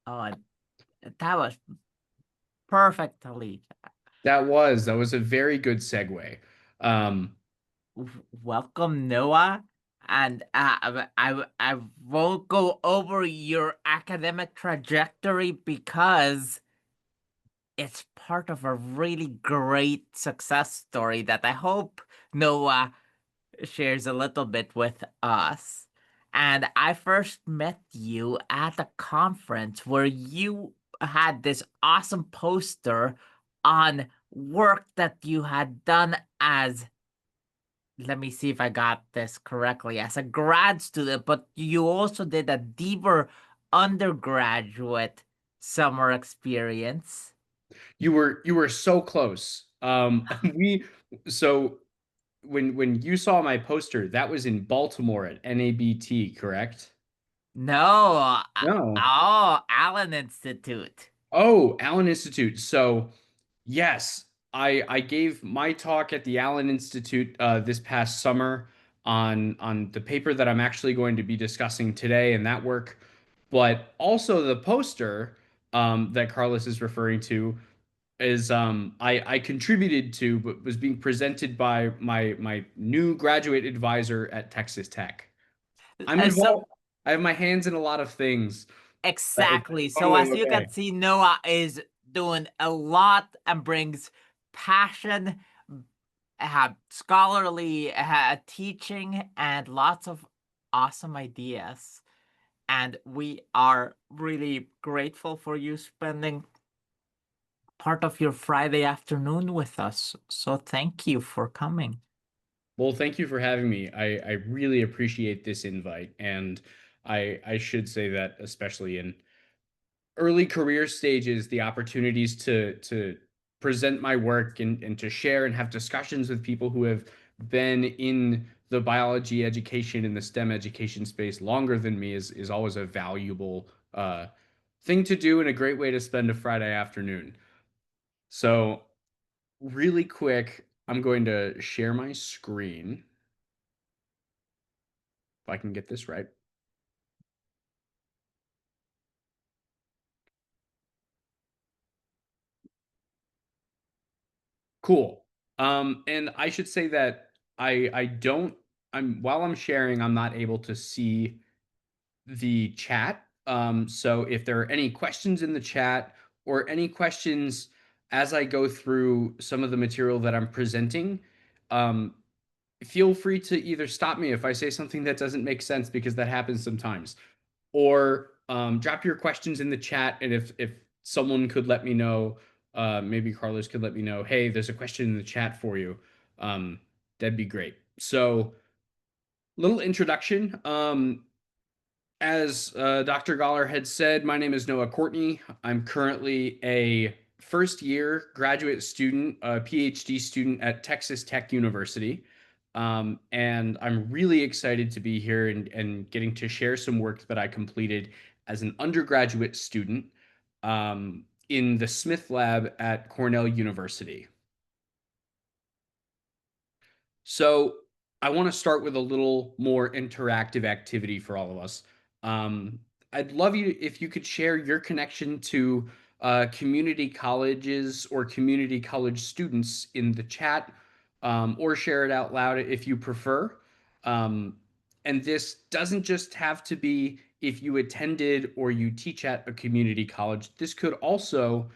Oh, that was perfectly. That was a very good segue. Um, Welcome, Noah. And I won't go over your academic trajectory because it's part of a really great success story that I hope Noah shares a little bit with us. And I first met you at a conference where you had this awesome poster on work that you had done as, let me see if I got this correctly, as a grad student, but you also did a deeper undergraduate summer experience. you were so close. We so when you saw my poster, that was in Baltimore at NABT, correct? No, No. oh, Allen Institute. Oh, Allen Institute. So yes, I gave my talk at the Allen Institute this past summer on the paper that I'm actually going to be discussing today and that work, but also the poster that Carlos is referring to is I contributed to, but was being presented by my new graduate advisor at Texas Tech. I'm So involved. I have my hands in a lot of things. It's exactly. So totally as you okay. can see, Noah is doing a lot and brings passion, scholarly teaching, and lots of awesome ideas. And we are really grateful for you spending part of your Friday afternoon with us. So thank you for coming. Well, thank you for having me. I really appreciate this invite, and I should say that especially in early career stages, the opportunities to present my work and to share and have discussions with people who have been in the biology education and the STEM education space longer than me is always a valuable thing to do and a great way to spend a Friday afternoon. So, really quick, I'm going to share my screen if I can get this right. Cool. And I should say that I don't while I'm sharing, I'm not able to see the chat. So if there are any questions in the chat or any questions as I go through some of the material that I'm presenting, um, feel free to either stop me if I say something that doesn't make sense because that happens sometimes, or drop your questions in the chat. And if someone could let me know, maybe Carlos could let me know, hey, there's a question in the chat for you. Um, that'd be great. So, little introduction. As Dr. Galler had said, my name is Noah Courtney. I'm currently a first year graduate student, a PhD student at Texas Tech University. And I'm really excited to be here and getting to share some work that I completed as an undergraduate student in the Smith Lab at Cornell University. So I want to start with a little more interactive activity for all of us. Um, I'd love you if you could share your connection to community colleges or community college students in the chat, or share it out loud if you prefer. Um, and this doesn't just have to be if you attended or you teach at a community college. This could also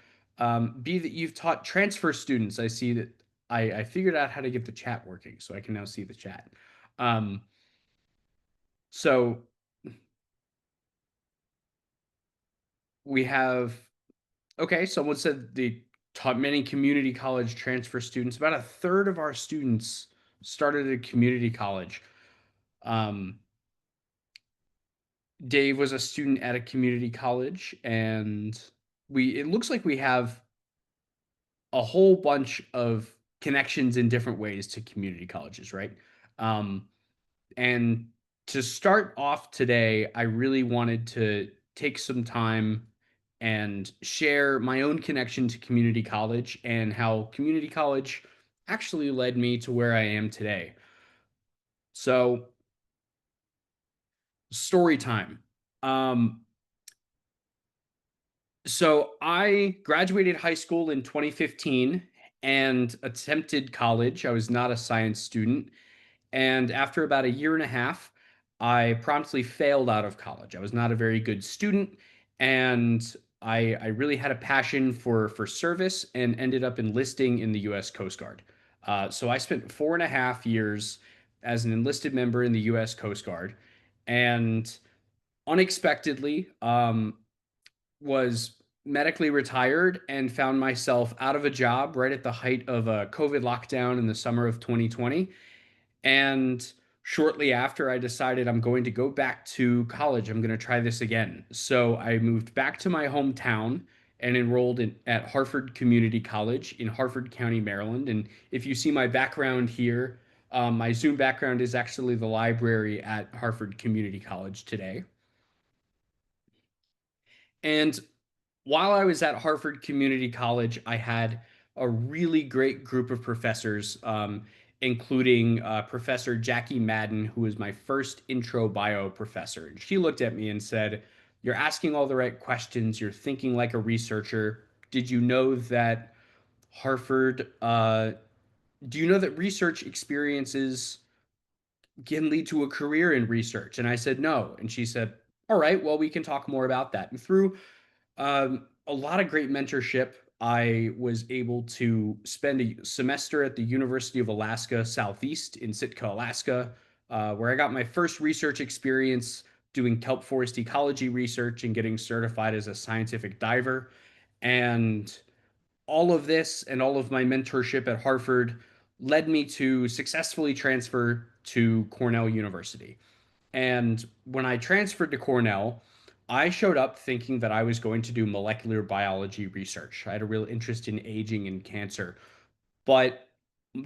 be that you've taught transfer students. I see that I figured out how to get the chat working, so I can now see the chat. Um, so we have, okay, someone said they taught many community college transfer students. About a third of our students started at community college. Um, Dave was a student at a community college, and it looks like we have a whole bunch of connections in different ways to community colleges, right? Um, And to start off today, I really wanted to take some time and share my own connection to community college and how community college actually led me to where I am today. So, story time. Um, So I graduated high school in 2015 and attempted college. I was not a science student. And after about a year and a half, I promptly failed out of college. I was not a very good student, and I really had a passion for service and ended up enlisting in the U.S. Coast Guard. So I spent 4.5 years as an enlisted member in the U.S. Coast Guard, and unexpectedly, was medically retired and found myself out of a job right at the height of a COVID lockdown in the summer of 2020. And shortly after, I decided I'm going to go back to college. I'm going to try this again. So I moved back to my hometown and enrolled at Harford Community College in Harford County, Maryland. And if you see my background here, my Zoom background is actually the library at Harford Community College today. And while I was at Harford Community College, I had a really great group of professors, including Professor Jackie Madden, who was my first intro bio professor. And she looked at me and said, "You're asking all the right questions. You're thinking like a researcher. Did you know that Harvard, do you know that research experiences can lead to a career in research?" And I said, "No." And she said, "All right, well, we can talk more about that." And through a lot of great mentorship. I was able to spend a semester at the University of Alaska Southeast in Sitka, Alaska, where I got my first research experience doing kelp forest ecology research and getting certified as a scientific diver. And all of this and all of my mentorship at Harvard led me to successfully transfer to Cornell University. And when I transferred to Cornell, I showed up thinking that I was going to do molecular biology research. I had a real interest in aging and cancer. But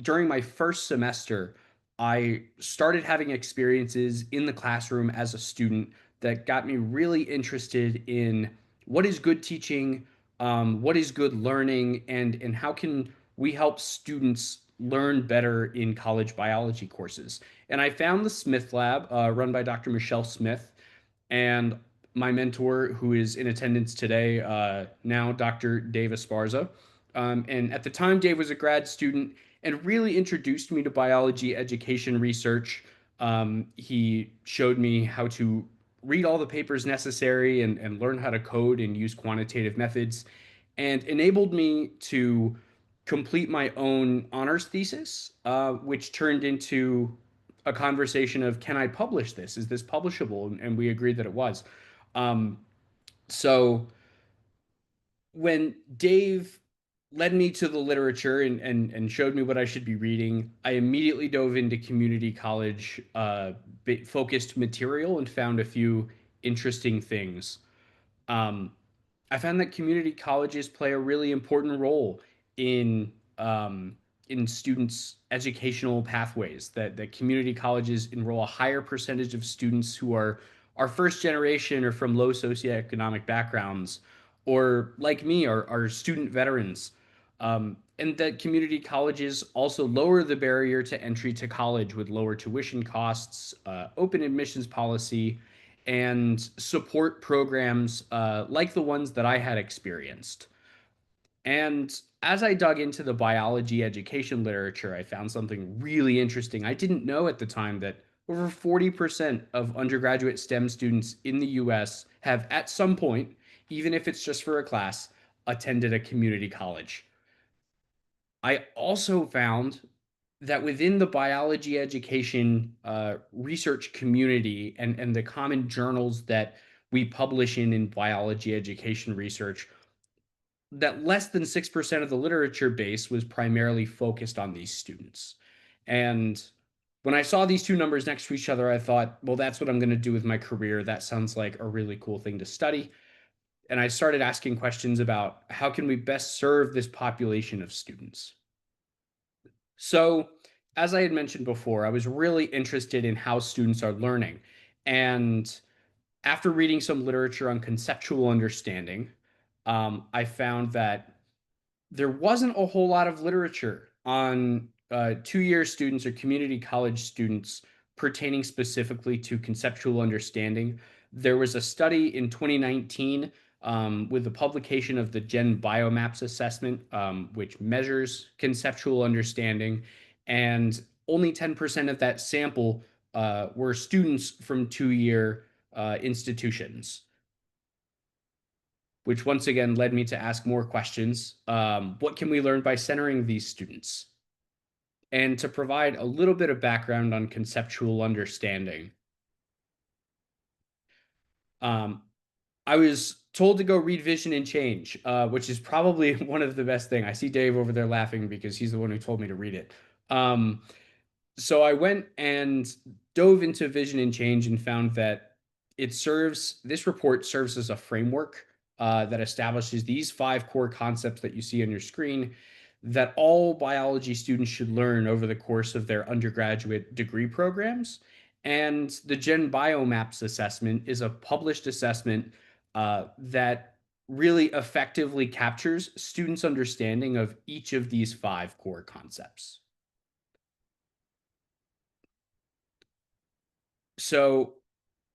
during my first semester, I started having experiences in the classroom as a student that got me really interested in what is good teaching, what is good learning, and how can we help students learn better in college biology courses. And I found the Smith Lab, run by Dr. Michelle Smith, and my mentor, who is in attendance today, now Dr. Dave Esparza. And at the time, Dave was a grad student and really introduced me to biology education research. He showed me how to read all the papers necessary and learn how to code and use quantitative methods, and enabled me to complete my own honors thesis, which turned into a conversation of, can I publish this? Is this publishable? And we agreed that it was. Um, so when Dave led me to the literature and showed me what I should be reading, I immediately dove into community college focused material and found a few interesting things. Um, I found that community colleges play a really important role in um, in students' educational pathways. That community colleges enroll a higher percentage of students who are first generation or from low socioeconomic backgrounds, or like me, are student veterans. And that community colleges also lower the barrier to entry to college with lower tuition costs, open admissions policy, and support programs like the ones that I had experienced. And as I dug into the biology education literature, I found something really interesting. I didn't know at the time that over 40% of undergraduate STEM students in the US have, at some point, even if it's just for a class, attended a community college. I also found that within the biology education research community and the common journals that we publish in biology education research, that less than 6% of the literature base was primarily focused on these students. And when I saw these two numbers next to each other, I thought, well, that's what I'm going to do with my career. That sounds like a really cool thing to study. And I started asking questions about how can we best serve this population of students. So, as I had mentioned before, I was really interested in how students are learning. And after reading some literature on conceptual understanding, I found that there wasn't a whole lot of literature on 2 year students or community college students pertaining specifically to conceptual understanding. There was a study in 2019 with the publication of the Gen Biomaps assessment, which measures conceptual understanding, and only 10% of that sample were students from two-year institutions, which once again led me to ask more questions. What can we learn by centering these students? And to provide a little bit of background on conceptual understanding. Um, I was told to go read Vision and Change, which is probably one of the best thing. I see Dave over there laughing because he's the one who told me to read it. Um, so I went and dove into Vision and Change and found that this report serves as a framework that establishes these five core concepts that you see on your screen that all biology students should learn over the course of their undergraduate degree programs. And the Gen Biomaps assessment is a published assessment that really effectively captures students' understanding of each of these five core concepts. So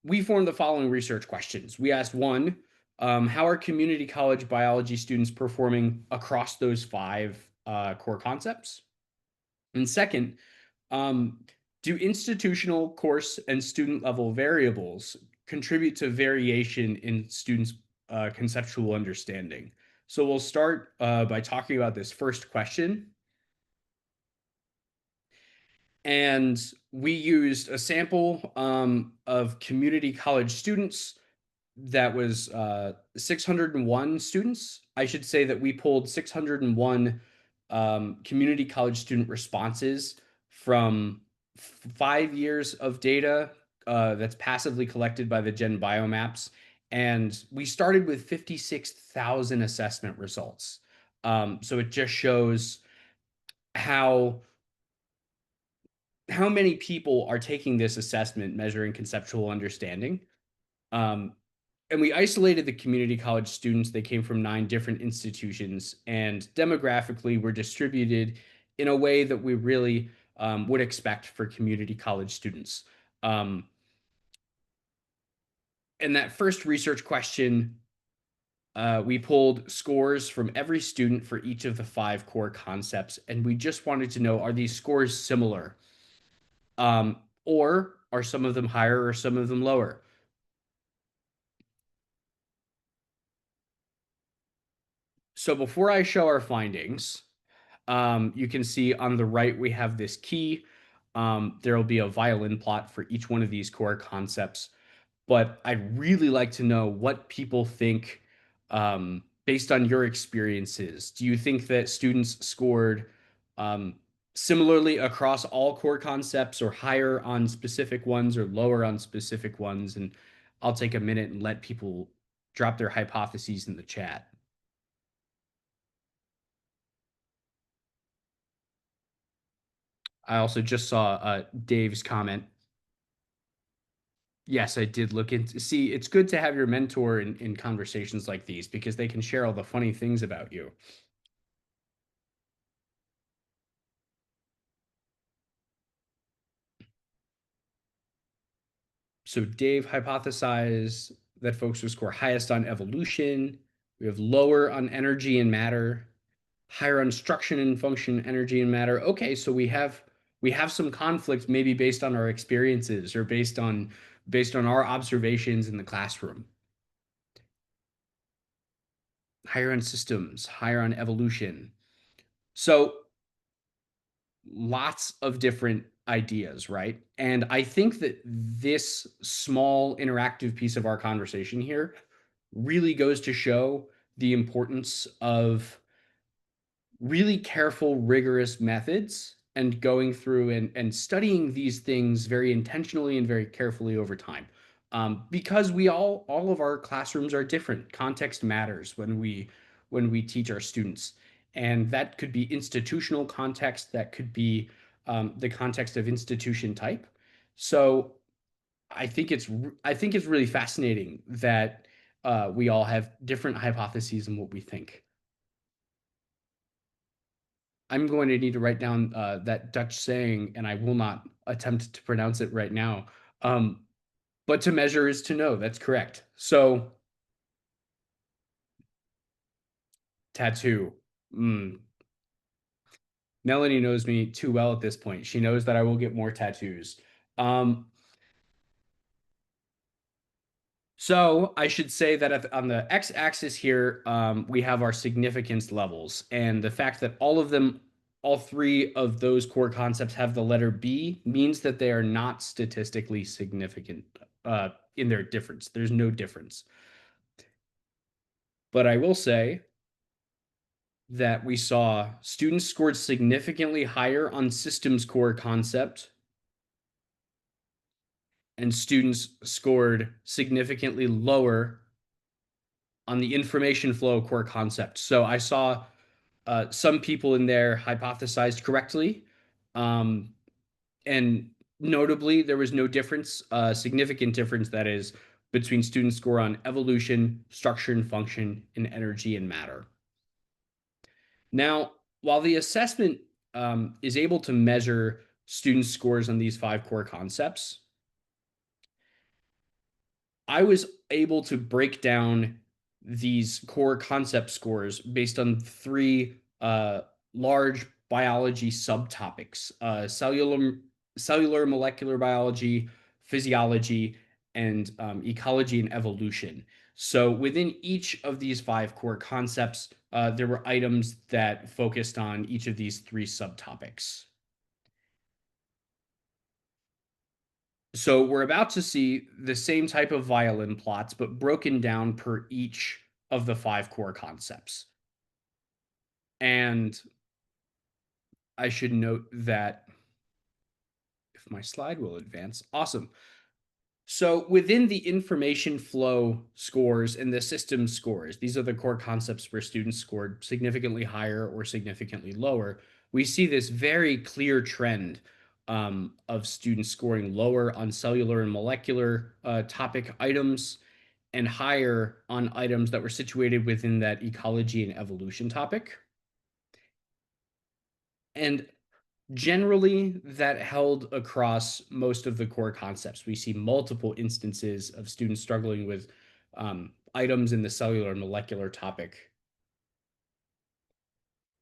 we formed the following research questions. We asked one, how are community college biology students performing across those five core concepts? And second, um, do institutional course and student level variables contribute to variation in students' conceptual understanding? So we'll start by talking about this first question. And we used a sample of community college students that was 601 students. I should say that we pulled 601 community college student responses from 5 years of data that's passively collected by the Gen Biomaps. And we started with 56,000 assessment results. So it just shows how how many people are taking this assessment measuring conceptual understanding. Um, and we isolated the community college students. They came from 9 different institutions and demographically were distributed in a way that we really would expect for community college students. Um, and that first research question, we pulled scores from every student for each of the five core concepts. And we just wanted to know, are these scores similar? Or are some of them higher or some of them lower? So before I show our findings, you can see on the right, we have this key. There will be a violin plot for each one of these core concepts. But I'd really like to know what people think based on your experiences. Do you think that students scored um, similarly across all core concepts or higher on specific ones or lower on specific ones? And I'll take a minute and let people drop their hypotheses in the chat. I also just saw Dave's comment. Yes, I did look into. See, it's good to have your mentor in conversations like these because they can share all the funny things about you. So Dave hypothesized that folks would score highest on evolution. We have lower on energy and matter, higher on structure and function, energy and matter. Okay, so we have some conflict maybe based on our experiences or based on our observations in the classroom. Higher on systems, higher on evolution. So lots of different ideas, right? And I think that this small interactive piece of our conversation here really goes to show the importance of really careful, rigorous methods and going through and studying these things very intentionally and very carefully over time. Because we all of our classrooms are different. Context matters when we teach our students, and that could be institutional context, that could be the context of institution type. So I think it's really fascinating that we all have different hypotheses in what we think. I'm going to need to write down that Dutch saying, and I will not attempt to pronounce it right now. But to measure is to know. That's correct. So Tattoo. Melanie knows me too well at this point. She knows that I will get more tattoos. Um, So I should say that on the x-axis here, we have our significance levels, and the fact that all three of those core concepts have the letter B means that they are not statistically significant in their difference. There's no difference. But I will say that we saw students scored significantly higher on systems core concept, and students scored significantly lower on the information flow core concept. So I saw some people in there hypothesized correctly. Um, and notably, there was no difference, significant difference, that is, between student score on evolution, structure and function, and energy and matter. Now, while the assessment is able to measure student scores on these five core concepts, I was able to break down these core concept scores based on three large biology subtopics: cellular molecular biology, physiology, and ecology and evolution. So within each of these five core concepts, there were items that focused on each of these three subtopics. So we're about to see the same type of violin plots, but broken down per each of the five core concepts. And I should note that if my slide will advance, awesome. So within the information flow scores and the system scores, these are the core concepts where students scored significantly higher or significantly lower. We see this very clear trend of students scoring lower on cellular and molecular topic items and higher on items that were situated within that ecology and evolution topic. And generally, that held across most of the core concepts. We see multiple instances of students struggling with items in the cellular and molecular topic.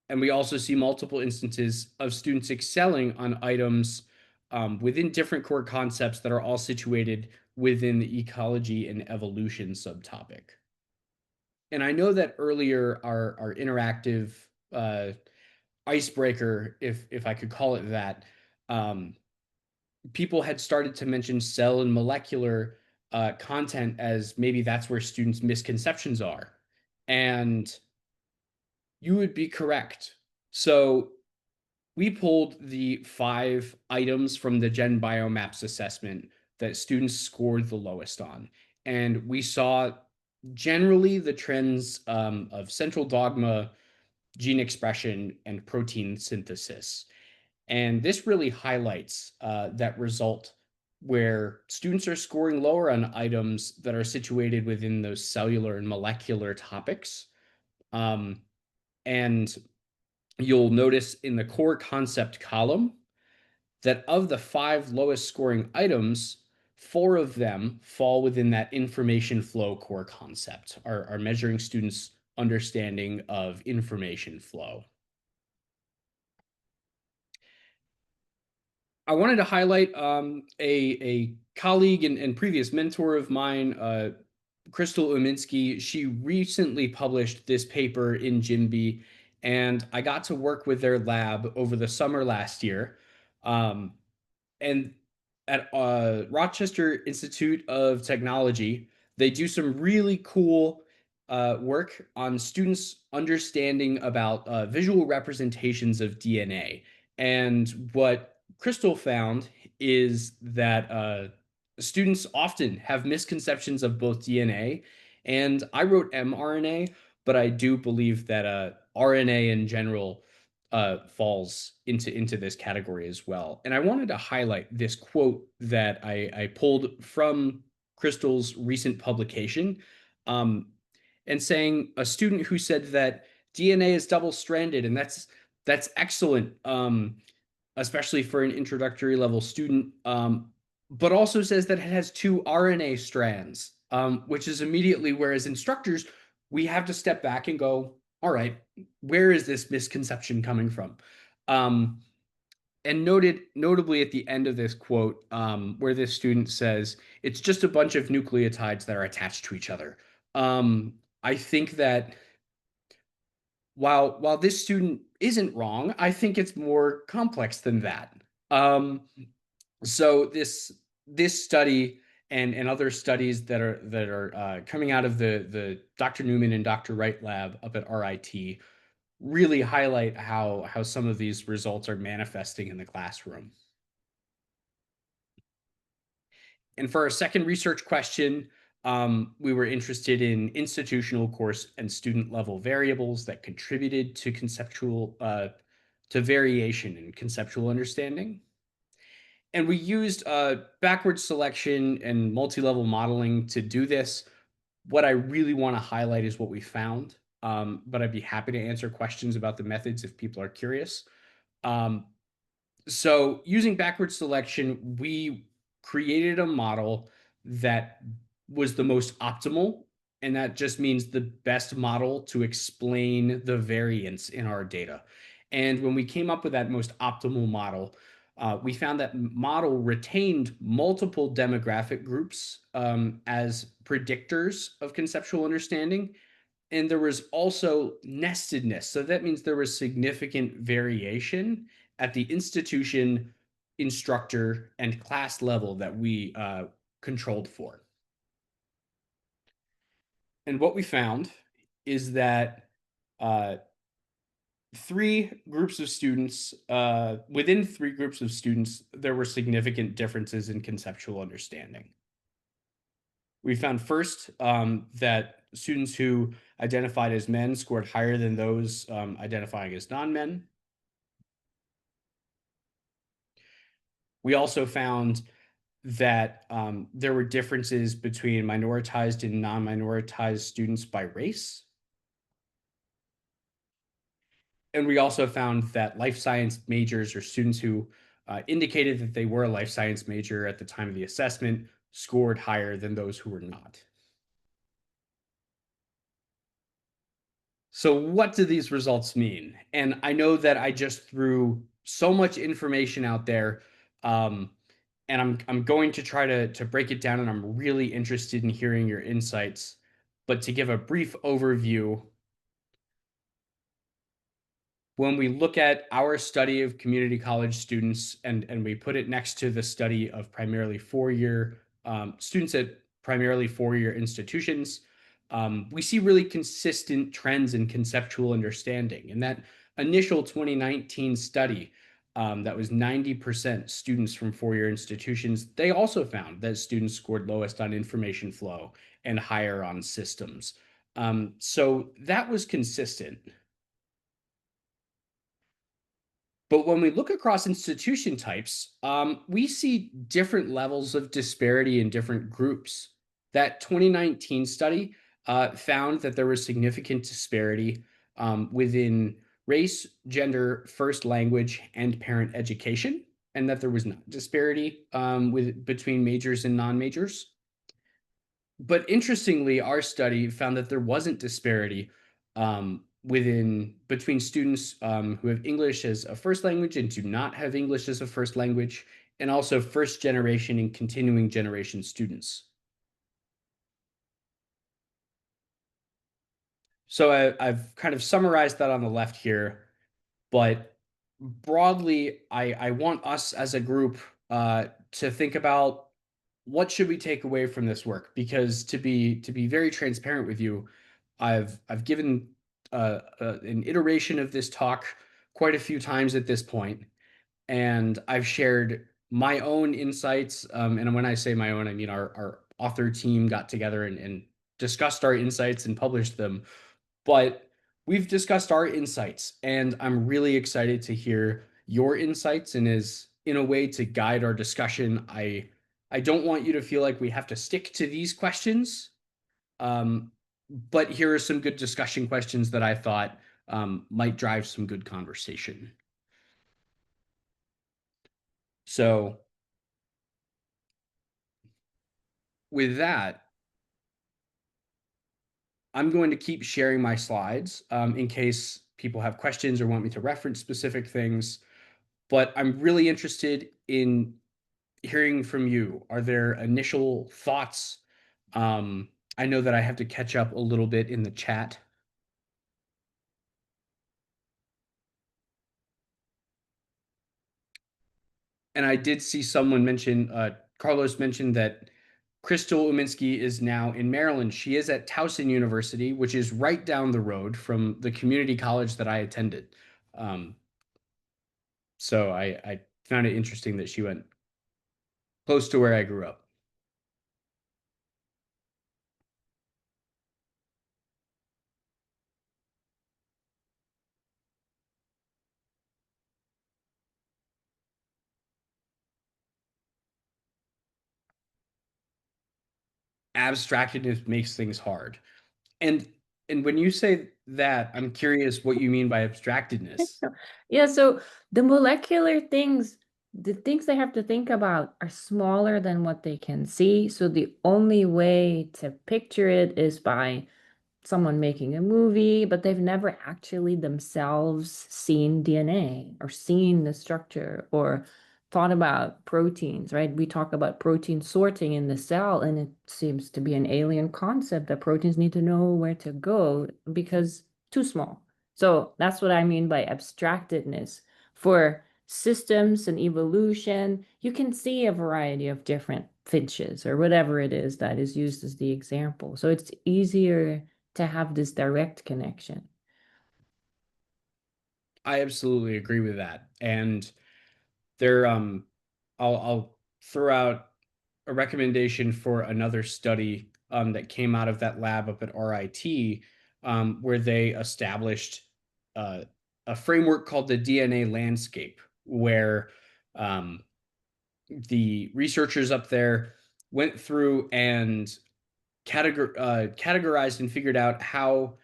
And we also see multiple instances of students excelling on items within different core concepts that are all situated within the ecology and evolution subtopic. And I know that earlier our interactive uh, icebreaker, if I could call it that, um, people had started to mention cell and molecular content as maybe that's where students' misconceptions are. And you would be correct. So we pulled the five items from the Gen Biomaps assessment that students scored the lowest on. And we saw generally the trends of central dogma, gene expression, and protein synthesis. And this really highlights that result where students are scoring lower on items that are situated within those cellular and molecular topics. Um, and you'll notice in the core concept column that of the five lowest scoring items, four of them fall within that information flow core concept, are measuring students' understanding of information flow. I wanted to highlight a colleague and previous mentor of mine, Crystal Uminski. She recently published this paper in Jimby, and I got to work with their lab over the summer last year. Um, and at Rochester Institute of Technology, they do some really cool work on students' understanding about visual representations of DNA. And what Crystal found is that students often have misconceptions of both DNA, and I wrote mRNA, but I do believe that RNA in general falls into this category as well. And I wanted to highlight this quote that I pulled from Crystal's recent publication, um, and saying a student who said that DNA is double stranded, and that's excellent, especially for an introductory level student. But also says that it has two RNA strands, which is immediately, whereas instructors, we have to step back and go, all right, where is this misconception coming from? Um, and notably at the end of this quote, where this student says, it's just a bunch of nucleotides that are attached to each other. I think that while this student isn't wrong, I think it's more complex than that. Um, so this study and other studies that are coming out of the Dr. Newman and Dr. Wright lab up at RIT really highlight how some of these results are manifesting in the classroom. And for our second research question, we were interested in institutional course and student level variables that contributed to conceptual to variation in conceptual understanding. And we used backwards selection and multi-level modeling to do this. What I really want to highlight is what we found, but I'd be happy to answer questions about the methods if people are curious. Um, so using backward selection, we created a model that was the most optimal, and that just means the best model to explain the variance in our data. And when we came up with that most optimal model, we found that model retained multiple demographic groups as predictors of conceptual understanding, and there was also nestedness. So that means there was significant variation at the institution, instructor, and class level that we controlled for. And what we found is that uh, within three groups of students, there were significant differences in conceptual understanding. We found first that students who identified as men scored higher than those identifying as non men. We also found that there were differences between minoritized and non minoritized students by race. And we also found that life science majors or students who indicated that they were a life science major at the time of the assessment scored higher than those who were not. So, what do these results mean? And I know that I just threw so much information out there, um, and I'm going to try to break it down, and I'm really interested in hearing your insights. But to give a brief overview, when we look at our study of community college students and we put it next to the study of primarily four-year students at primarily four-year institutions, we see really consistent trends in conceptual understanding. And that initial 2019 study that was 90% students from four-year institutions, they also found that students scored lowest on information flow and higher on systems. So that was consistent. But when we look across institution types, we see different levels of disparity in different groups. That 2019 study found that there was significant disparity within race, gender, first language, and parent education, and that there was not disparity between majors and non-majors. But interestingly, our study found that there wasn't disparity within between students who have English as a first language and do not have English as a first language, and also first generation and continuing generation students. So I've kind of summarized that on the left here, but broadly, I want us as a group to think about what should we take away from this work, because to be very transparent with you, I've given an iteration of this talk quite a few times at this point, and I've shared my own insights. And when I say my own, I mean our author team got together and discussed our insights and published them. But we've discussed our insights, and I'm really excited to hear your insights. And as in a way to guide our discussion, I don't want you to feel like we have to stick to these questions. Um, but here are some good discussion questions that I thought might drive some good conversation. So, with that, I'm going to keep sharing my slides in case people have questions or want me to reference specific things. But I'm really interested in hearing from you. Are there initial thoughts? I know that I have to catch up a little bit in the chat. And I did see someone mention, Carlos mentioned that Crystal Uminski is now in Maryland. She is at Towson University, which is right down the road from the community college that I attended. Um, so I found it interesting that she went close to where I grew up. Abstractedness makes things hard. And and when you say that, I'm curious what you mean by abstractedness. Yeah, so the molecular things, the things they have to think about are smaller than what they can see. So the only way to picture it is by someone making a movie, but they've never actually themselves seen DNA or seen the structure or thought about proteins, right? We talk about protein sorting in the cell, and it seems to be an alien concept that proteins need to know where to go because too small. So that's what I mean by abstractedness. For systems and evolution, you can see a variety of different finches or whatever it is that is used as the example. So it's easier to have this direct connection. I absolutely agree with that. And there, I'll throw out a recommendation for another study that came out of that lab up at RIT, where they established uh, a framework called the DNA landscape, where um, the researchers up there went through and categorized and figured out how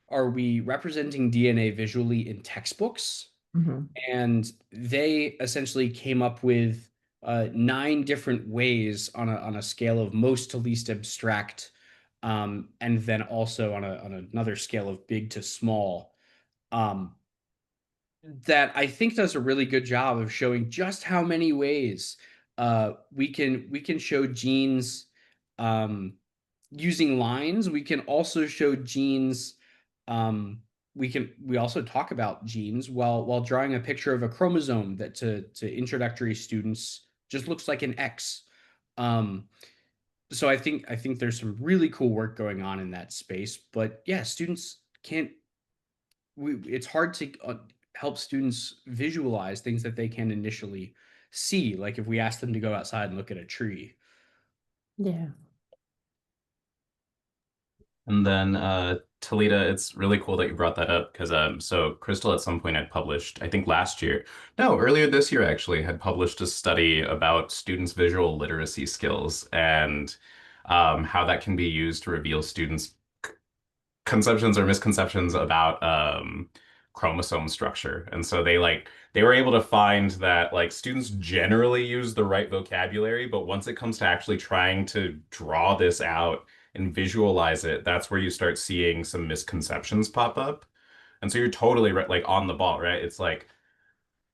are we representing DNA visually in textbooks. Mhm. And they essentially came up with 9 different ways on a scale of most to least abstract, and then also on another scale of big to small. Um, that I think does a really good job of showing just how many ways we can show genes um, using lines. We can also show genes. Um, we also talk about genes while drawing a picture of a chromosome that to introductory students just looks like an X. Um, so I think there's some really cool work going on in that space. But yeah, students can't it's hard to help students visualize things that they can initially see. Like if we ask them to go outside and look at a tree. Yeah. And then Talita, it's really cool that you brought that up because so Crystal at some point had published, I think last year, no, earlier this year actually, had published a study about students' visual literacy skills and how that can be used to reveal students' conceptions or misconceptions about chromosome structure. And so they were able to find that like students generally use the right vocabulary, but once it comes to actually trying to draw this out and visualize it, that's where you start seeing some misconceptions pop up. And so you're totally right, like on the ball, right? It's like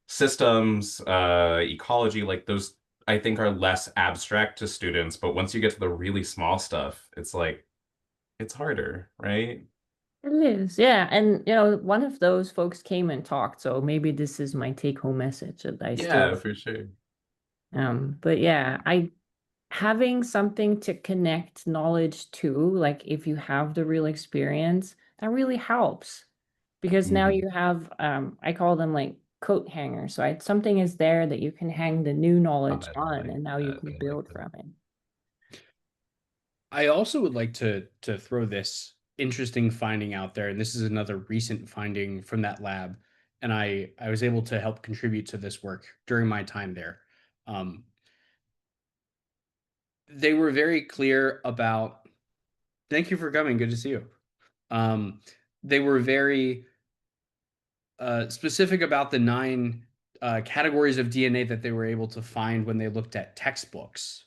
systems, ecology, like those I think are less abstract to students, but once you get to the really small stuff, it's like it's harder, right? It is. Yeah. And, one of those folks came and talked. So maybe this is my take home message that I Yeah, still, for sure. but yeah, having something to connect knowledge to, like if you have the real experience, that really helps because now Mhm. you have, I call them like coat hangers, right? Something is there that you can hang the new Oh, knowledge I on, like and now you that. can I like build that. from it. I also would like to throw this interesting finding out there, and this is another recent finding from that lab, and I was able to help contribute to this work during my time there. Um, they were very clear about. Thank you for coming. Good to see you. Um, they were very specific about the 9 categories of DNA that they were able to find when they looked at textbooks.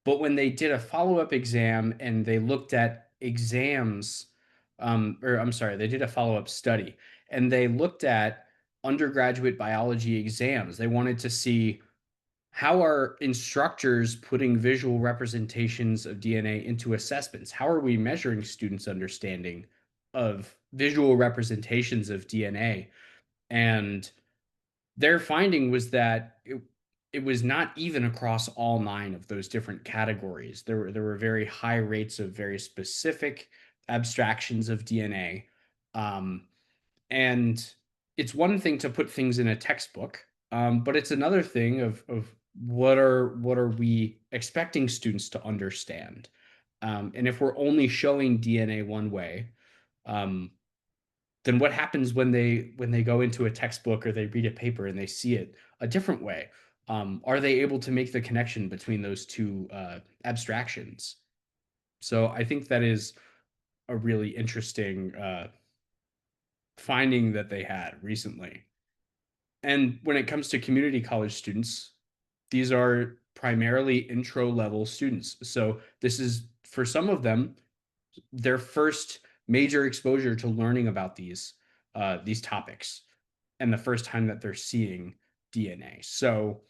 But when they did a follow-up exam and they looked at exams, or I'm sorry, they did a follow-up study, and they looked at undergraduate biology exams. They wanted to see how are instructors putting visual representations of DNA into assessments? How are we measuring students' understanding of visual representations of DNA? And their finding was that it was not even across all 9 of those different categories. There were very high rates of very specific abstractions of DNA. And it's one thing to put things in a textbook, but it's another thing of what are we expecting students to understand? And if we're only showing DNA one way, um, then what happens when they go into a textbook or they read a paper and they see it a different way? Are they able to make the connection between those two abstractions? So I think that is a really interesting finding that they had recently. And when it comes to community college students, these are primarily intro level students. So this is, for some of them, their first major exposure to learning about these topics, and the first time that they're seeing DNA. So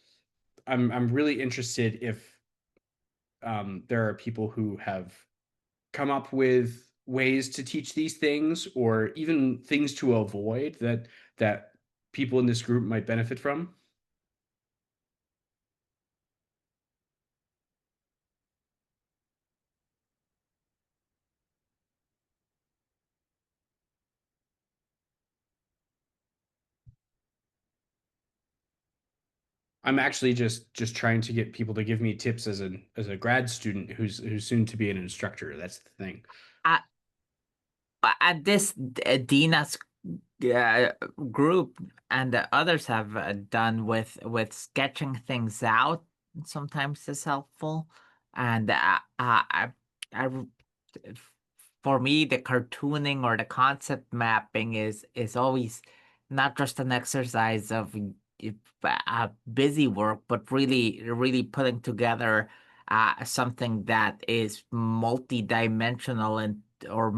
I'm really interested if there are people who have come up with ways to teach these things, or even things to avoid that people in this group might benefit from. I'm actually just trying to get people to give me tips as a grad student who's soon to be an instructor. That's the thing. Uh, at this Dina's group and the others have done with sketching things out sometimes is helpful, and I for me the cartooning or the concept mapping is always not just an exercise of busy work, but really putting together something that is multi-dimensional and or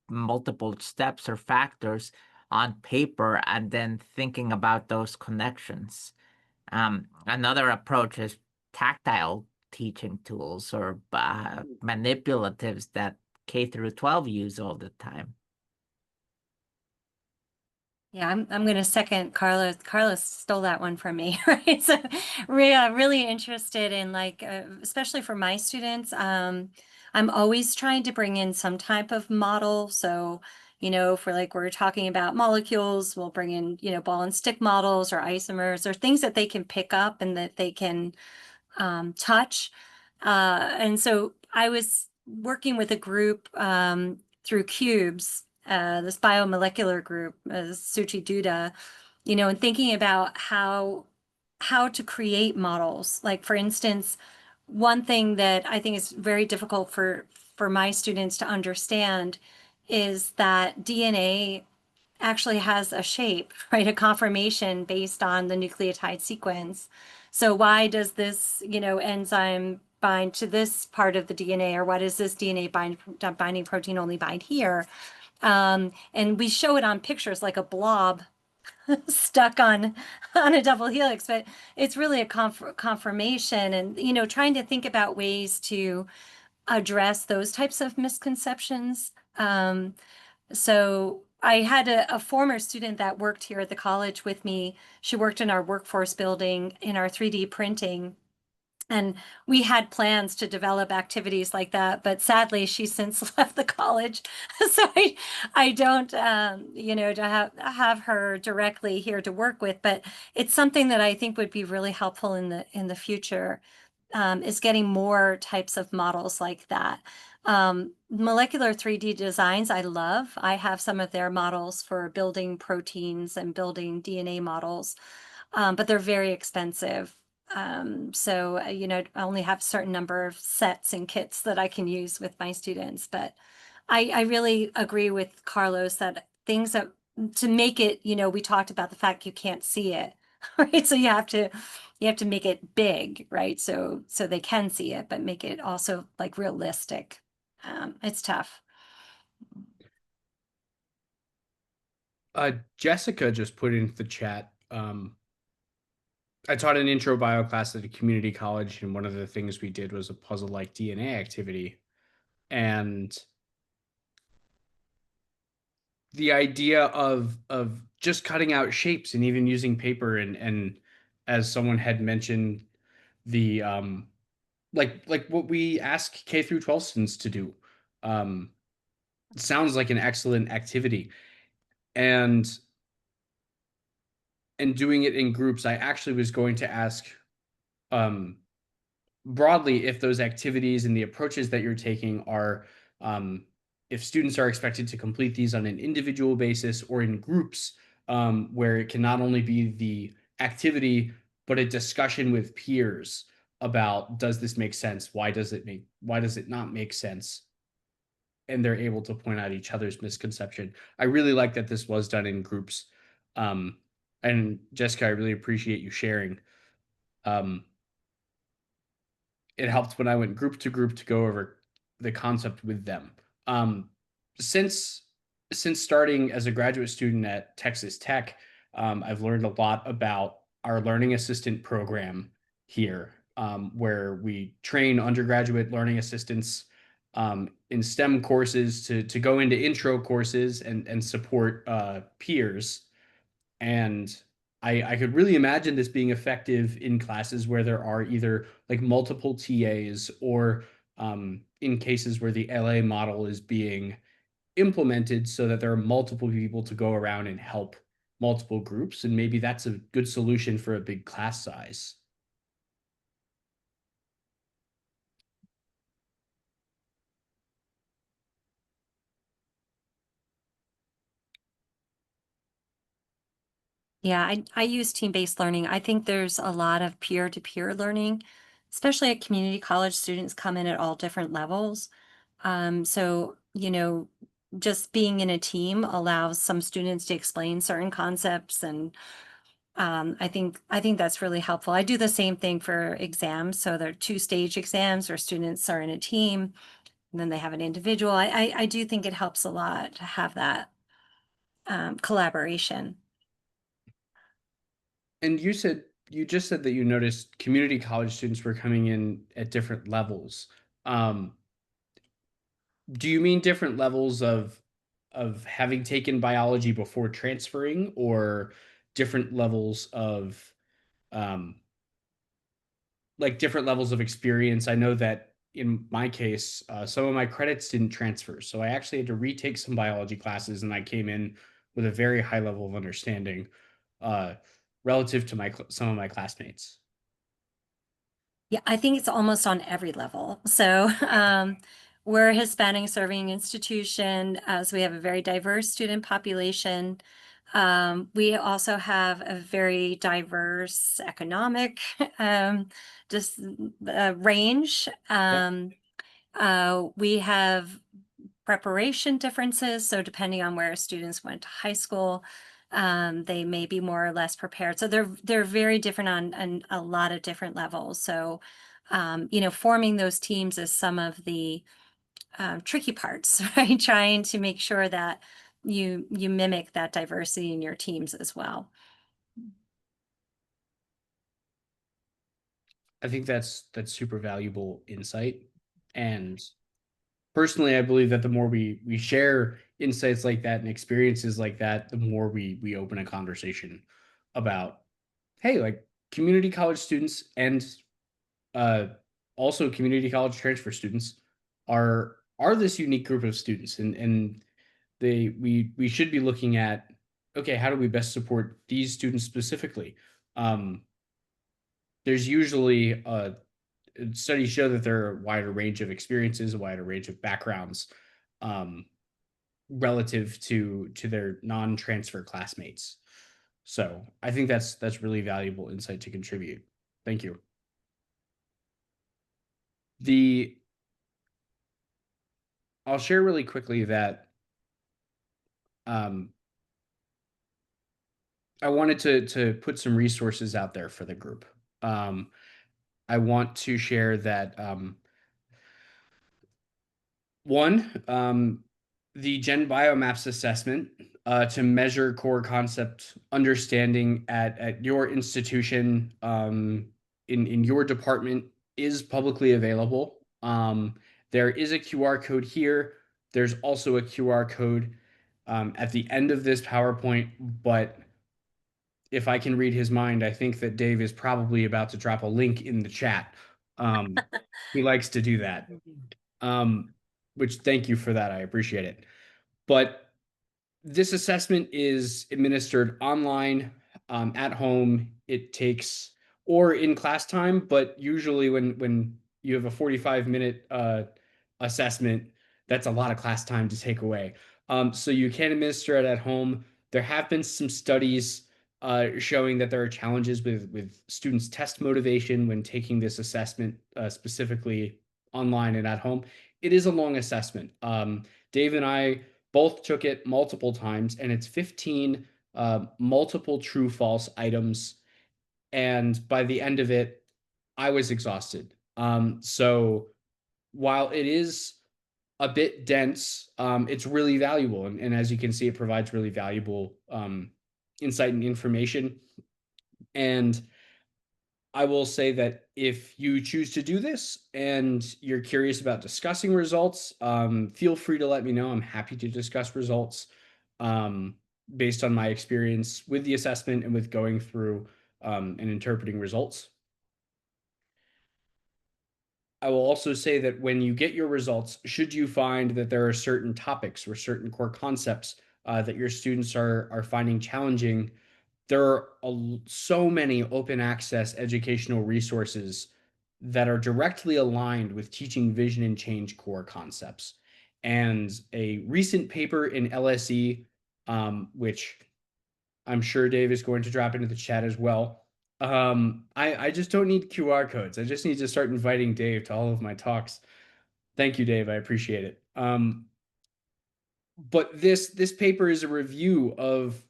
multiple steps or factors on paper and then thinking about those connections. Another approach is tactile teaching tools or manipulatives that K through 12 use all the time. Yeah, I'm going to second Carlos. Carlos stole that one from me, right? So, really interested in like, especially for my students. I'm always trying to bring in some type of model. So, for like we're talking about molecules, we'll bring in, ball and stick models or isomers or things that they can pick up and that they can touch. And so I was working with a group through Cubes, this biomolecular group, Suchi Duda, and thinking about how to create models. Like, for instance, one thing that I think is very difficult for my students to understand is that DNA actually has a shape, right? A conformation based on the nucleotide sequence. So why does this, enzyme bind to this part of the DNA, or why does this DNA binding protein only bind here? And we show it on pictures like a blob stuck on a double helix, but it's really a conformation, and trying to think about ways to address those types of misconceptions. So I had a former student that worked here at the college with me. She worked in our workforce building in our 3D printing. And we had plans to develop activities like that, but sadly, she's since left the college, so I don't, to have her directly here to work with. But it's something that I think would be really helpful in the future, is getting more types of models like that. Molecular 3D designs, I love. I have some of their models for building proteins and building DNA models, but they're very expensive. So, I only have a certain number of sets and kits that I can use with my students. But I really agree with Carlos that things that to make it, we talked about the fact you can't see it, right? So you have to make it big, right? So they can see it, but make it also like realistic. It's tough. Jessica just put into the chat. I taught an intro bio class at a community college, and one of the things we did was a puzzle-like DNA activity. And the idea of just cutting out shapes and even using paper, and as someone had mentioned, the like what we ask K through 12 students to do. Um, sounds like an excellent activity. And doing it in groups, I actually was going to ask um broadly if those activities and the approaches that you're taking are if students are expected to complete these on an individual basis or in groups, where it can not only be the activity but a discussion with peers about, does this make sense, why does it not make sense, and they're able to point out each other's misconception. I really like that this was done in groups. And Jessica, I really appreciate you sharing. um, it helped when I went group to group to go over the concept with them. Um, since starting as a graduate student at Texas Tech, I've learned a lot about our learning assistant program here, where we train undergraduate learning assistants in STEM courses to go into intro courses and support peers. And I could really imagine this being effective in classes where there are either like multiple TAs, or in cases where the LA model is being implemented so that there are multiple people to go around and help multiple groups. And maybe that's a good solution for a big class size. Yeah, I use team-based learning. I think there's a lot of peer-to-peer learning, especially at community college. Students come in at all different levels. So, just being in a team allows some students to explain certain concepts, and I think that's really helpful. I do the same thing for exams. So there are two-stage exams where students are in a team, and then they have an individual. I do think it helps a lot to have that collaboration. And you just said that you noticed community college students were coming in at different levels. Um, do you mean different levels of having taken biology before transferring, or different levels of um like different levels of experience? I know that in my case, some of my credits didn't transfer, so I actually had to retake some biology classes, and I came in with a very high level of understanding uh relative to some of my classmates. Yeah, I think it's almost on every level. So we're a Hispanic serving institution, so we have a very diverse student population. We also have a very diverse economic just range. Yep. We have preparation differences. So depending on where students went to high school, they may be more or less prepared. So they're very different on a lot of different levels. So, forming those teams is some of the tricky parts, right? Trying to make sure that you mimic that diversity in your teams as well. I think that's super valuable insight. And personally, I believe that the more we share insights like that and experiences like that, the more we open a conversation about, hey, like community college students and uh, also community college transfer students are this unique group of students, and we should be looking at, okay, how do we best support these students specifically? Um, there's usually studies show that there are a wider range of experiences, a wider range of backgrounds, um, relative to their non-transfer classmates. So I think that's really valuable insight to contribute. Thank you. The I'll share really quickly that um, I wanted to put some resources out there for the group. I want to share that One, the Gen Biomaps assessment to measure core concept understanding at your institution in your department is publicly available. There is a QR code here. There's also a QR code at the end of this PowerPoint, but if I can read his mind, I think that Dave is probably about to drop a link in the chat. He likes to do that. Which thank you for that. I appreciate it. But this assessment is administered online, at home. It takes, or in class time, but usually when you have a 45-minute assessment, that's a lot of class time to take away. So you can administer it at home. There have been some studies showing that there are challenges with students' test motivation when taking this assessment, specifically online and at home. It is a long assessment. Dave and I both took it multiple times, and it's 15 multiple true false items. And by the end of it, I was exhausted. So while it is a bit dense, it's really valuable. And as you can see, it provides really valuable insight and information. And I will say that if you choose to do this and you're curious about discussing results, feel free to let me know. I'm happy to discuss results um, based on my experience with the assessment and with going through and interpreting results. I will also say that when you get your results, should you find that there are certain topics or certain core concepts that your students are finding challenging, there are so many open access educational resources that are directly aligned with teaching vision and change core concepts. And a recent paper in LSE, which I'm sure Dave is going to drop into the chat as well. I just don't need QR codes. I just need to start inviting Dave to all of my talks. Thank you, Dave. I appreciate it. But this paper is a review of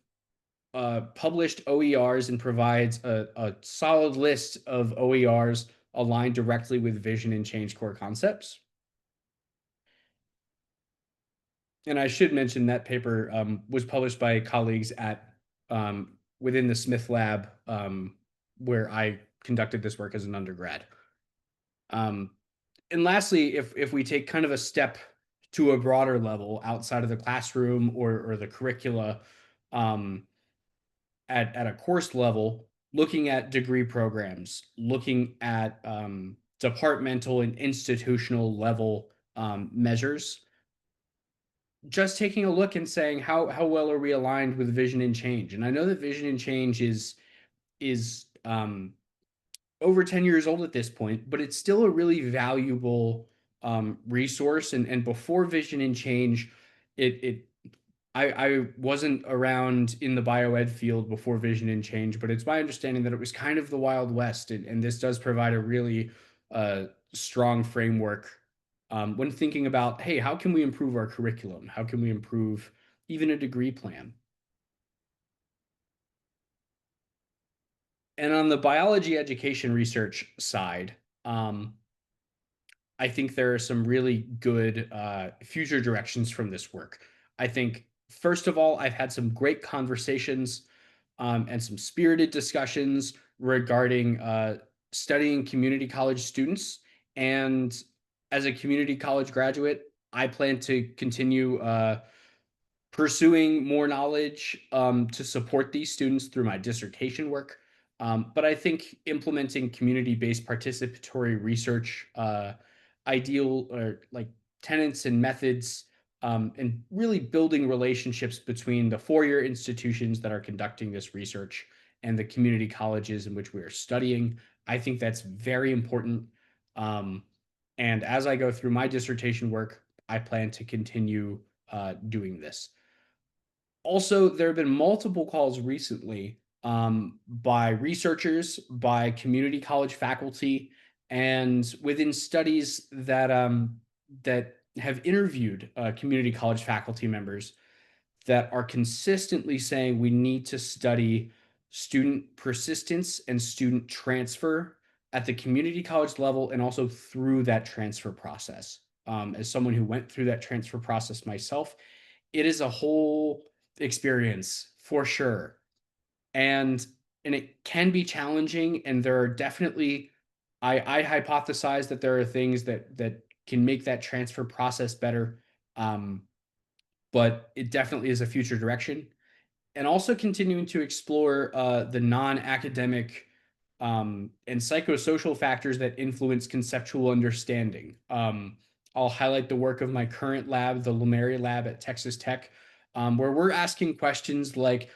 published OERs and provides a solid list of OERs aligned directly with vision and change core concepts. And I should mention that paper was published by colleagues at within the Smith Lab, where I conducted this work as an undergrad. And lastly, if we take kind of a step to a broader level outside of the classroom or the curricula, at a course level, looking at degree programs, looking at departmental and institutional level measures, just taking a look and saying how well are we aligned with vision and change. And I know that vision and change is over 10 years old at this point, but it's still a really valuable resource. And before vision and change, I wasn't around in the bioed field before vision and change, but it's my understanding that it was kind of the Wild West. And this does provide a really strong framework when thinking about, hey, how can we improve our curriculum? How can we improve even a degree plan? And on the biology education research side, I think there are some really good future directions from this work. I think, first of all, I've had some great conversations and some spirited discussions regarding studying community college students. And as a community college graduate, I plan to continue pursuing more knowledge to support these students through my dissertation work. But I think implementing community-based participatory research ideal or like tenets and methods and really building relationships between the four-year institutions that are conducting this research and the community colleges in which we are studying. I think that's very important. And as I go through my dissertation work, I plan to continue doing this. Also, there have been multiple calls recently by researchers, by community college faculty, and within studies that that have interviewed community college faculty members that are consistently saying we need to study student persistence and student transfer at the community college level and also through that transfer process. as someone who went through that transfer process myself, it is a whole experience for sure. And it can be challenging, and there are definitely, I hypothesize that there are things that can make that transfer process better. But it definitely is a future direction. And also continuing to explore the non-academic and psychosocial factors that influence conceptual understanding. I'll highlight the work of my current lab, the Lumeri lab at Texas Tech, where we're asking questions like,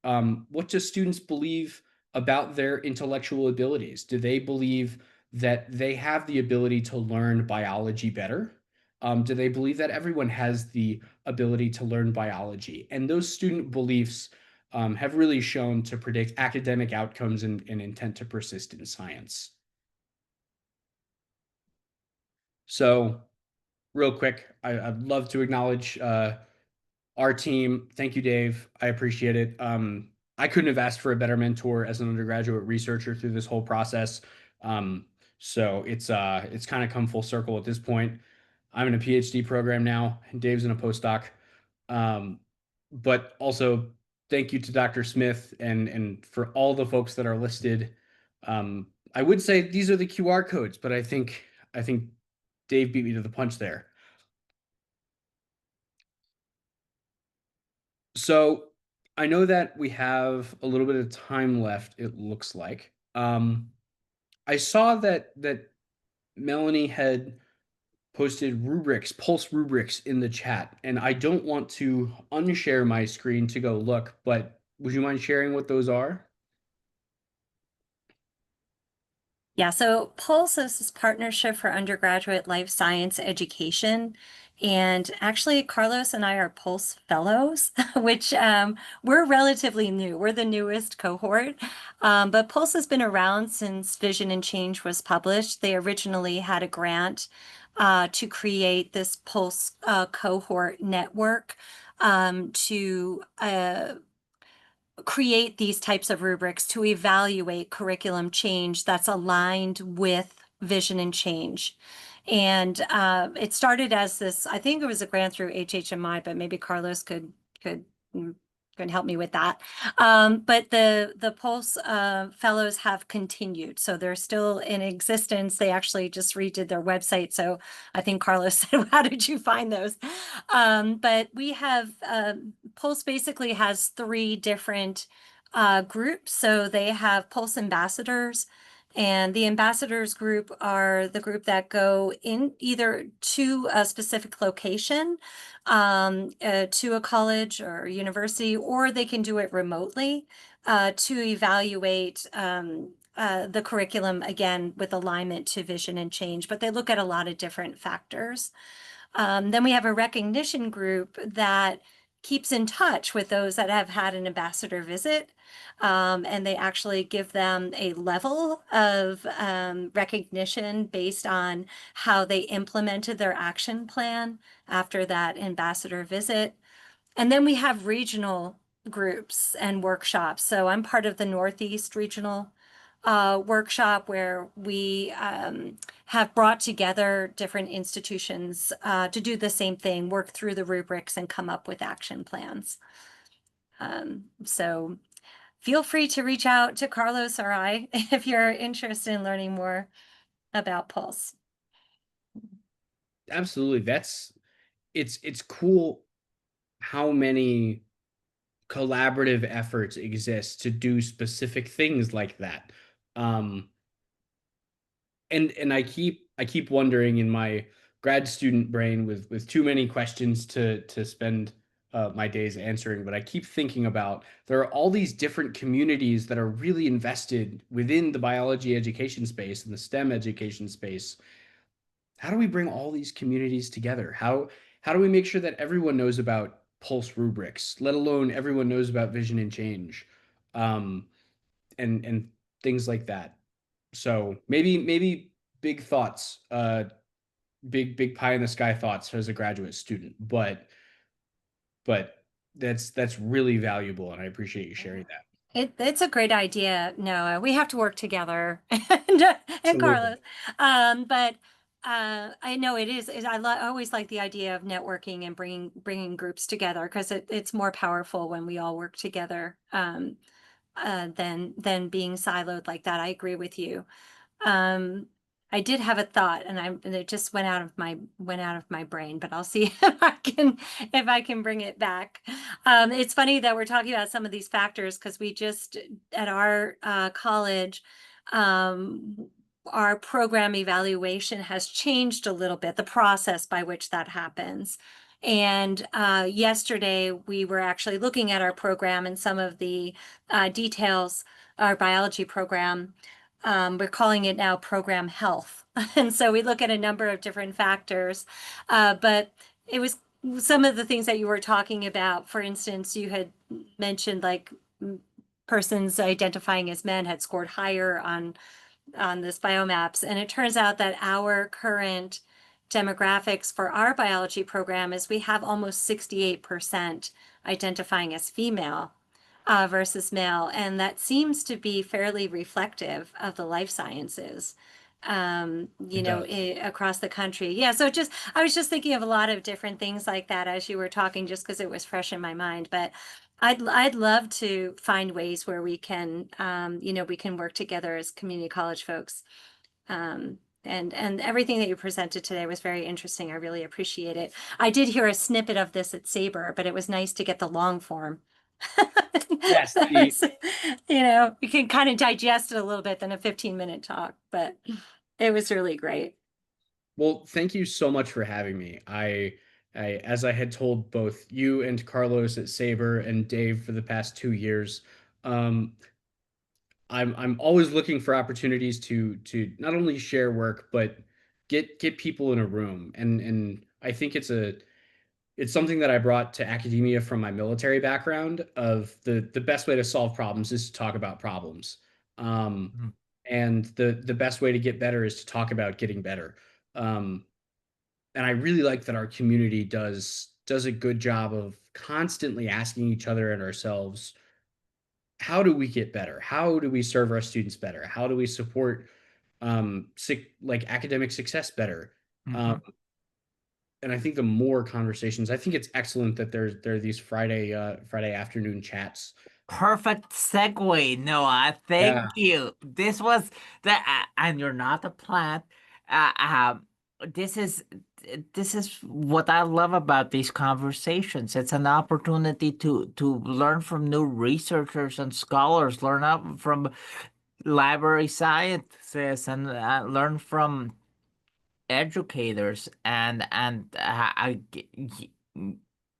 what do students believe about their intellectual abilities? Do they believe that they have the ability to learn biology better? Do they believe that everyone has the ability to learn biology? And those student beliefs have really shown to predict academic outcomes and intent to persist in science. So, real quick, I'd love to acknowledge our team. Thank you, Dave. I appreciate it. I couldn't have asked for a better mentor as an undergraduate researcher through this whole process. So it's kind of come full circle at this point. I'm in a PhD program now, and Dave's in a postdoc. But also thank you to Dr. Smith and for all the folks that are listed. I would say these are the QR codes, but I think Dave beat me to the punch there. So I know that we have a little bit of time left, it looks like. I saw that Melanie had posted rubrics, pulse rubrics in the chat, and I don't want to unshare my screen to go look, but would you mind sharing what those are? Yeah, so Pulse is this partnership for undergraduate life science education. And actually, Carlos and I are Pulse Fellows, which we're relatively new. We're the newest cohort. But Pulse has been around since Vision and Change was published. They originally had a grant to create this Pulse cohort network to create these types of rubrics to evaluate curriculum change that's aligned with vision and change. And it started as this, I think it was a grant through HHMI, but maybe Carlos could help me with that. But the Pulse fellows have continued. So they're still in existence. They actually just redid their website. So I think Carlos said, how did you find those? But we have, Pulse basically has 3 different groups. So they have Pulse ambassadors. And the ambassadors group are the group that go in either to a specific location, to a college or university, or they can do it remotely to evaluate the curriculum, again, with alignment to vision and change. But they look at a lot of different factors. Then we have a recognition group that keeps in touch with those that have had an ambassador visit. And they actually give them a level of recognition based on how they implemented their action plan after that ambassador visit. And then we have regional groups and workshops. So I'm part of the Northeast Regional workshop where we have brought together different institutions to do the same thing, work through the rubrics and come up with action plans. So feel free to reach out to Carlos or I if you're interested in learning more about Pulse. Absolutely. It's cool how many collaborative efforts exist to do specific things like that. And I keep wondering in my grad student brain with too many questions to spend my days answering, but I keep thinking about there are all these different communities that are really invested within the biology education space and the STEM education space. How do we bring all these communities together? How do we make sure that everyone knows about Pulse rubrics, let alone everyone knows about vision and change, and things like that? So maybe big thoughts, big pie in the sky thoughts as a graduate student, but that's really valuable, and I appreciate you sharing that. It's a great idea, Noah. We have to work together and Absolutely. Carlos. But I know it is. I always like the idea of networking and bringing groups together because it's more powerful when we all work together than being siloed like that. I agree with you. Um, I did have a thought, and it just went out of my brain, but I'll see if I can bring it back. It's funny that we're talking about some of these factors because we just at our college, our program evaluation has changed a little bit, the process by which that happens. And yesterday we were actually looking at our program and some of the details, our biology program. We're calling it now program health. And so we look at a number of different factors. But it was some of the things that you were talking about. For instance, you had mentioned like persons identifying as men had scored higher on this biomaps. And it turns out that our current demographics for our biology program is we have almost 68% identifying as female versus male. And that seems to be fairly reflective of the life sciences, It does. across the country. Yeah. So I was just thinking of a lot of different things like that as you were talking, just because it was fresh in my mind. But I'd love to find ways where we can, we can work together as community college folks. And everything that you presented today was very interesting. I really appreciate it. I did hear a snippet of this at Sabre, but it was nice to get the long form. Yes, You can kind of digest it a little bit than a 15-minute talk, but it was really great. well, thank you so much for having me. As I had told both you and Carlos at Sabre and Dave for the past 2 years, um, I'm always looking for opportunities to not only share work but get people in a room, and I think it's something that I brought to academia from my military background of the best way to solve problems is to talk about problems. Um, Mhm. and the best way to get better is to talk about getting better. Um, and I really like that our community does a good job of constantly asking each other and ourselves, how do we get better? How do we serve our students better? How do we support like academic success better? Um, Mhm. and I think the more conversations, I think it's excellent that there are these Friday afternoon chats. Perfect segue, Noah. Yeah. Thank you. This was and you're not a plant. Uh, um, this is this is what I love about these conversations. It's an opportunity to learn from new researchers and scholars, learn out from library scientists, and learn from educators and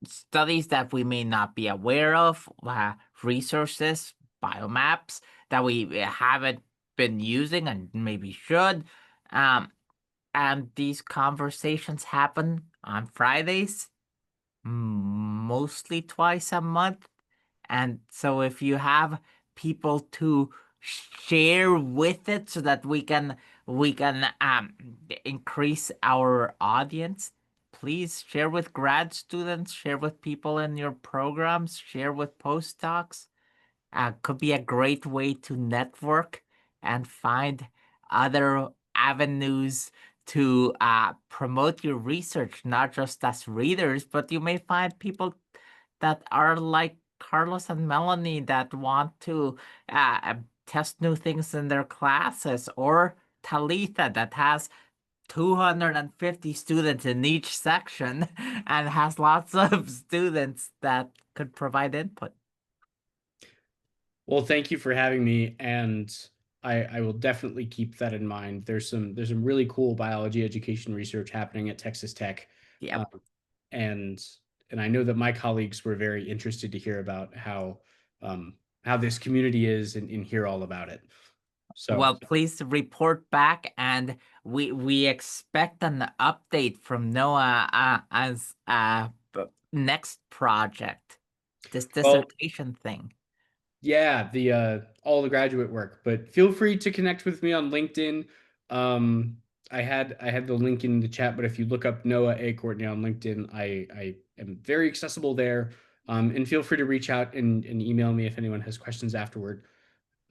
studies that we may not be aware of, resources, biomaps that we haven't been using and maybe should. Um, and these conversations happen on Fridays, mostly twice a month. And so if you have people to share with it so that we can increase our audience, please share with grad students, share with people in your programs, share with postdocs. Could be a great way to network and find other avenues to promote your research, not just as readers, but you may find people that are like Carlos and Melanie that want to test new things in their classes, or Talitha that has 250 students in each section and has lots of students that could provide input. Well, thank you for having me, and I will definitely keep that in mind. There's some really cool biology education research happening at Texas Tech, Yep. um, and and I know that my colleagues were very interested to hear about how this community is and hear all about it. So Well, please report back, and we expect an update from Noah as next project, this well, dissertation thing. yeah, the all the graduate work, but feel free to connect with me on LinkedIn. Um, I had the link in the chat, but if you look up Noah A. Courtney on LinkedIn, I am very accessible there. And feel free to reach out and email me if anyone has questions afterward.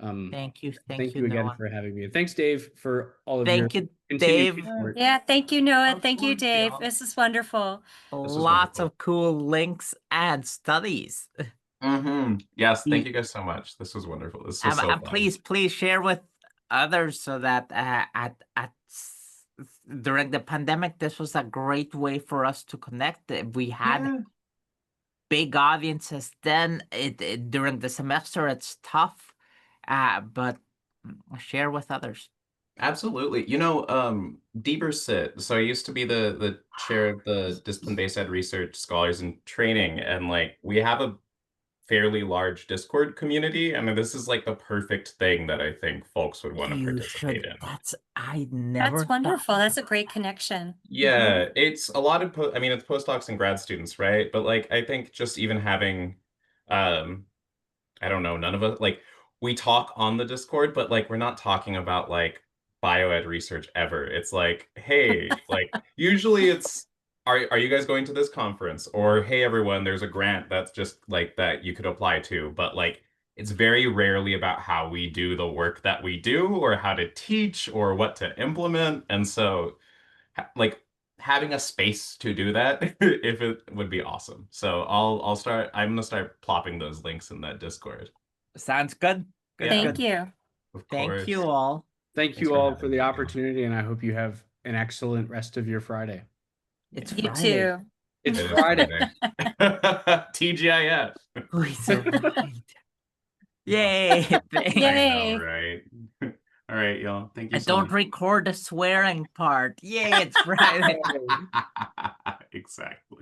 Thank you. Thank you again Noah. for having me. And thanks, Dave, for all of your Thank you, continued Dave. support. Yeah, thank you, Noah. Of Thank you, course, Dave. y'all. This is wonderful. was Lots wonderful. of cool links and studies. Yes, thank you guys so much. This was wonderful. This was so And fun. please share with others so that during the pandemic, this was a great way for us to connect. We had Yeah. big audiences then. During the semester, it's tough, but share with others. Absolutely. You know, Sit. So I used to be the chair of the discipline-based ed research scholars in training, and like we have a fairly large Discord community. I mean, this is like the perfect thing that I think folks would want to You participate should. in. I never That's wonderful. That's a great connection. Yeah, it's a lot of I mean, it's postdocs and grad students, right? But like I think just even having um I don't know, none of us like we talk on the Discord, but like we're not talking about like bioed research ever. It's like, hey, like usually it's are you guys going to this conference? Or hey everyone, there's a grant that's just like that you could apply to. But like it's very rarely about how we do the work that we do or how to teach or what to implement. And so like having a space to do that if it would be awesome. So I'm gonna start plopping those links in that Discord. Sounds good. Yeah. Thank you. Of Thank course. you all. Thank Thanks you for all having for the me. opportunity, and I hope you have an excellent rest of your Friday. It's You Friday. too. It's It is Friday. TGIF. We survived. Yay! I Yay. know, right? All right, y'all. Thank you I so don't much. record the swearing part. Yay, it's Friday. Exactly.